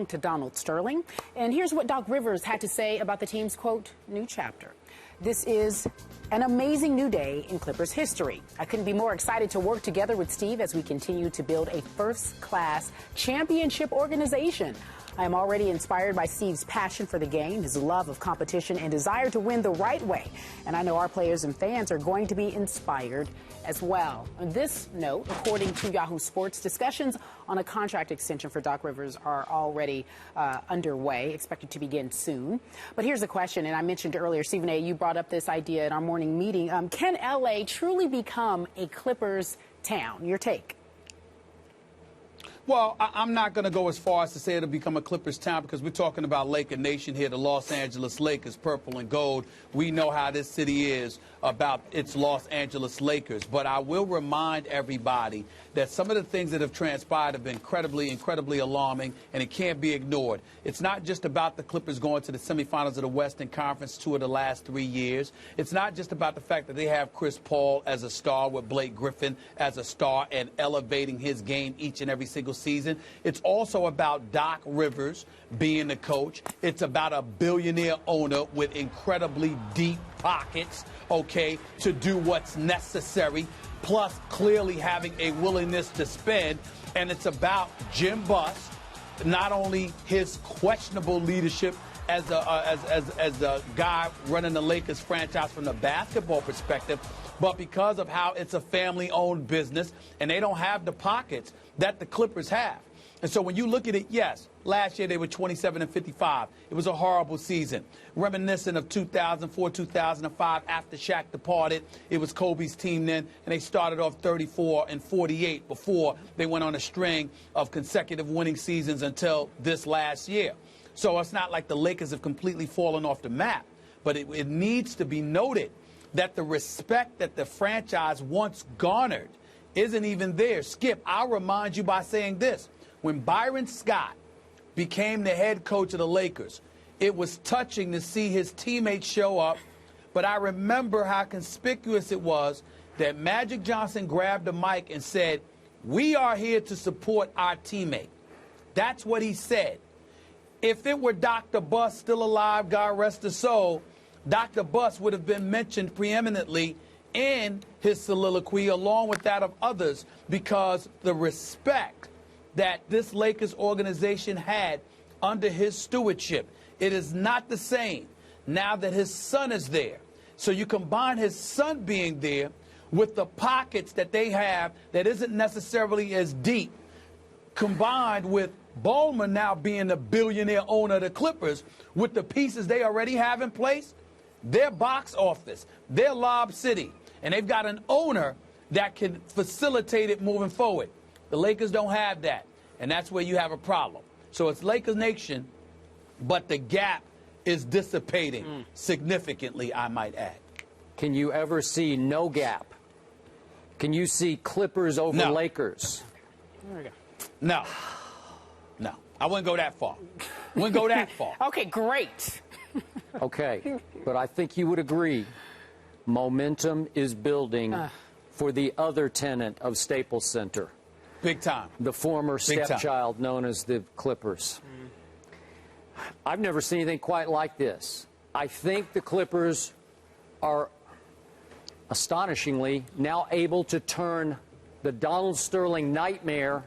belonged to Donald Sterling. And here's what Doc Rivers had to say about the team's, quote, new chapter. This is an amazing new day in Clippers history. I couldn't be more excited to work together with Steve as we continue to build a first-class championship organization. I am already inspired by Steve's passion for the game, his love of competition, and desire to win the right way. And I know our players and fans are going to be inspired as well. On this note, according to Yahoo Sports, discussions on a contract extension for Doc Rivers are already underway, expected to begin soon. But here's the question, and I mentioned earlier, Stephen A., you brought up this idea in our morning meeting. Can L.A. truly become a Clippers town? Your take? Well, I'm not going to go as far as to say it'll become a Clippers town because we're talking about Laker Nation here, the Los Angeles Lakers, purple and gold. We know how this city is about its Los Angeles Lakers. But I will remind everybody that some of the things that have transpired have been incredibly alarming, and it can't be ignored. It's not just about the Clippers going to the semifinals of the Western Conference 2 of the last 3 years. It's not just about the fact that they have Chris Paul as a star with Blake Griffin as a star and elevating his game each and every single season. It's also about Doc Rivers being the coach. It's about a billionaire owner with incredibly deep pockets, okay, to do what's necessary, plus clearly having a willingness to spend. And it's about Jim Buss, not only his questionable leadership as a guy running the Lakers franchise from the basketball perspective, but because of how it's a family-owned business and they don't have the pockets that the Clippers have. And so when you look at it, yes, last year they were 27-55. It was a horrible season, reminiscent of 2004, 2005 after Shaq departed. It was Kobe's team then, and they started off 34-48 before they went on a string of consecutive winning seasons until this last year. So it's not like the Lakers have completely fallen off the map, but it needs to be noted that the respect that the franchise once garnered isn't even there. Skip, I'll remind you by saying this. When Byron Scott became the head coach of the Lakers, it was touching to see his teammates show up, but I remember how conspicuous it was that Magic Johnson grabbed the mic and said, "We are here to support our teammate." That's what he said. If it were Dr. Buss still alive, God rest his soul, Dr. Buss would have been mentioned preeminently in his soliloquy along with that of others because the respect that this Lakers organization had under his stewardship, it is not the same now that his son is there. So you combine his son being there with the pockets that they have that isn't necessarily as deep, combined with Ballmer now being the billionaire owner of the Clippers with the pieces they already have in place, their box office, their Lob City, and they've got an owner that can facilitate it moving forward. The Lakers don't have that, and that's where you have a problem. So it's Lakers Nation, but the gap is dissipating significantly, I might add. Can you ever see no gap? Can you see Clippers over Lakers? There we go. No. No. I wouldn't go that far. Wouldn't go that far. Okay, great. Okay, but I think you would agree momentum is building for the other tenant of Staples Center. Big time. The former stepchild known as the Clippers. I've never seen anything quite like this. I think the Clippers are astonishingly now able to turn the Donald Sterling nightmare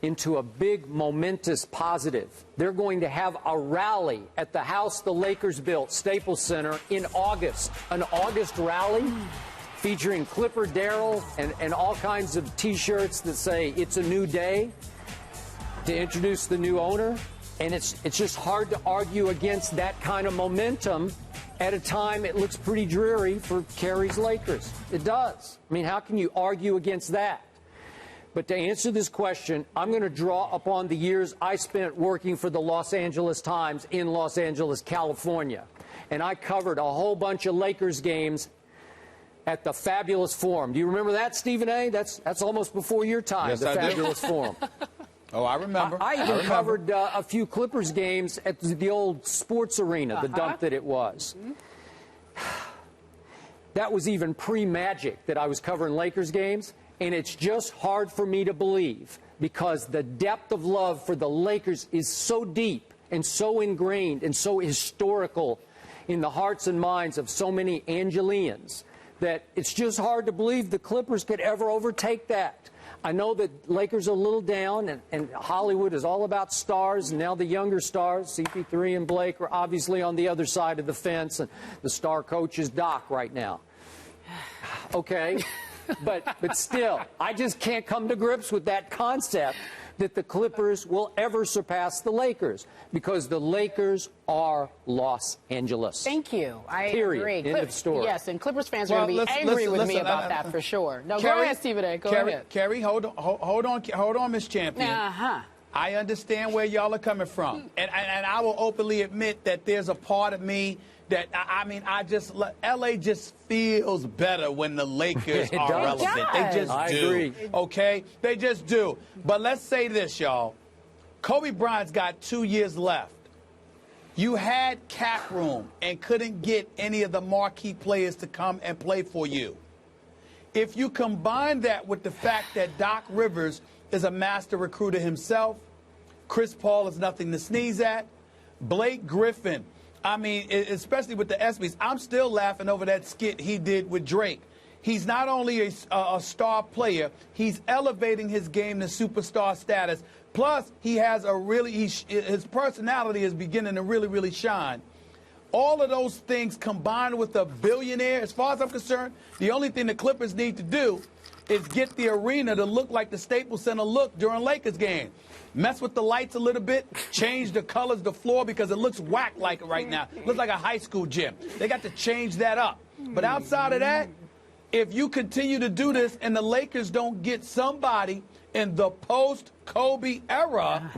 into a big, momentous positive. They're going to have a rally at the house the Lakers built, Staples Center, in August. An August rally featuring Clipper Darrell and all kinds of T-shirts that say it's a new day to introduce the new owner. And it's just hard to argue against that kind of momentum at a time it looks pretty dreary for Kerry's Lakers. It does. I mean, how can you argue against that? But to answer this question, I'm going to draw upon the years I spent working for the Los Angeles Times in Los Angeles, California. And I covered a whole bunch of Lakers games at the Fabulous Forum. Do you remember that, Stephen A.? That's almost before your time, yes, the I Fabulous do. Forum. Oh, I remember. I even covered a few Clippers games at the old sports arena, the dump that it was. That was even pre-Magic that I was covering Lakers games. And it's just hard for me to believe because the depth of love for the Lakers is so deep and so ingrained and so historical in the hearts and minds of so many Angelians that it's just hard to believe the Clippers could ever overtake that. I know that Lakers are a little down, and Hollywood is all about stars, and now the younger stars, CP3 and Blake, are obviously on the other side of the fence, and the star coach is Doc right now. Okay, but still, I just can't come to grips with that concept that the Clippers will ever surpass the Lakers, because the Lakers are Los Angeles. Thank you. I Period. agree. End of story. Yes, and Clippers fans are going to be angry with me about that for sure. No, go ahead, Stephen A. Go ahead. Kerry, hold on, Miss Champion. I understand where y'all are coming from, and I will openly admit that there's a part of me that LA just feels better when the Lakers are relevant. They just do. I agree. Okay, they just do. But let's say this, y'all. Kobe Bryant's got 2 years left. You had cap room and couldn't get any of the marquee players to come and play for you. If you combine that with the fact that Doc Rivers is a master recruiter himself, Chris Paul is nothing to sneeze at, Blake Griffin, I mean, especially with the ESPYs, I'm still laughing over that skit he did with Drake. He's not only a star player, he's elevating his game to superstar status. Plus, he has his personality is beginning to really shine. All of those things combined with a billionaire, as far as I'm concerned, the only thing the Clippers need to do is get the arena to look like the Staples Center looked during Lakers game. Mess with the lights a little bit, change the colors, the floor, because it looks whack like right now. It looks like a high school gym. They got to change that up. But outside of that, if you continue to do this and the Lakers don't get somebody in the post-Kobe era,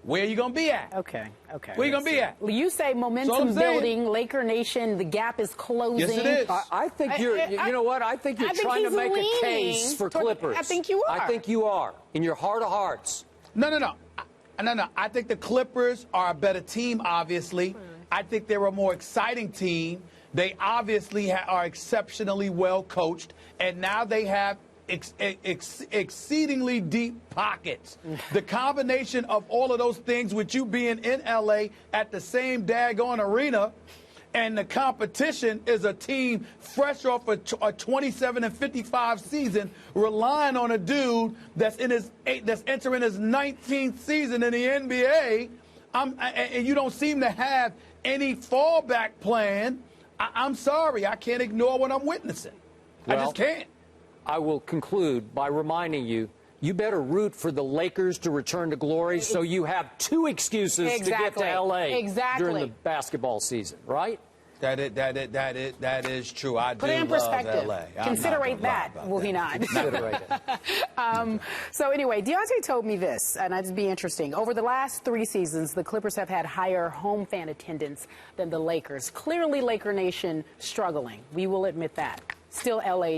where are you going to be at? Okay. Where you going to be at? Well, you say momentum building, Laker Nation, the gap is closing. Yes, it is. I think you know what? I think you're trying to make a case for Clippers. I think you are. I think you are, in your heart of hearts. No. I think the Clippers are a better team, obviously. I think they're a more exciting team. They obviously are exceptionally well coached, and now they have exceedingly deep pockets. The combination of all of those things, with you being in L.A. at the same daggone arena, and the competition is a team fresh off a 27-55 season, relying on a dude that's entering his 19th season in the NBA, and you don't seem to have any fallback plan. I'm sorry, I can't ignore what I'm witnessing. I just can't. I will conclude by reminding you, you better root for the Lakers to return to glory so you have two excuses to get to L.A. during the basketball season, right? That is true. I do Put it in perspective. love LA. Considerate that, will he not? Considerate it. So anyway, Deontay told me this, and it'd be interesting. Over the last 3 seasons, the Clippers have had higher home fan attendance than the Lakers. Clearly, Laker Nation struggling. We will admit that. Still, LA